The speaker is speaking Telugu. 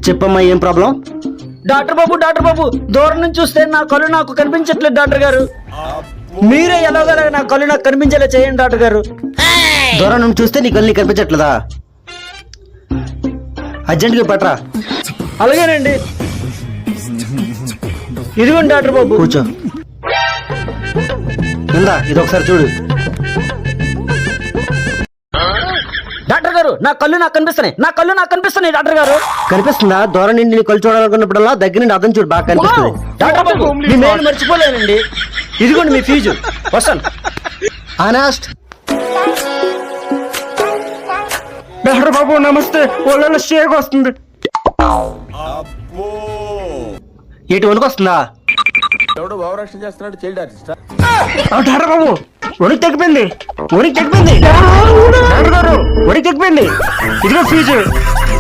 చెప్పమ్మా, ఏం ప్రాబ్లం? డాక్టర్ బాబు దూరం నుంచి చూస్తే నా కళ్ళు నాకు కనిపించట్లేదు డాక్టర్ గారు. మీరే ఎలాగోలా నా కళ్ళు నాకు కనిపించేలా చేయండి డాక్టర్ గారు. దూరం నుండి చూస్తే నీ కళ్ళు నీకు కనిపించట్లేదా? అర్జెంట్గా పట్రా. అలాగేనండి. ఇదిగోండి డాక్టర్ బాబు. కూర్చో. ఇందా ఇది ఒకసారి చూడు. డాక్టర్ గారు నా కళ్ళు నాకు కనిపిస్తున్నాయి డాక్టర్ గారు. కనిపిస్తుందా? దూరం నుండి నీ కళ్ళు చూడాలనుకున్నప్పుడల్లా దగ్గర నుండి అర్థం చూడు, బాగా కనిపిస్తుంది. డాక్టర్ బాబు మీ మెయిల్ మర్చిపోలేనండి. ఇదిగోండి మీ ఫీజు. వస్తాను. ఆనెస్ట్. డాక్టర్ బాబు నమస్తే. ఒళ్ళలో షేక్ వస్తుంది. ఇటు వణుకు వస్తుందా? డాక్టర్ బాబు ఒడికి తగ్గిపోయింది. డాక్టర్ గారు ఒడికి తగ్గిపోయింది. ఇదిగో ఫీజు.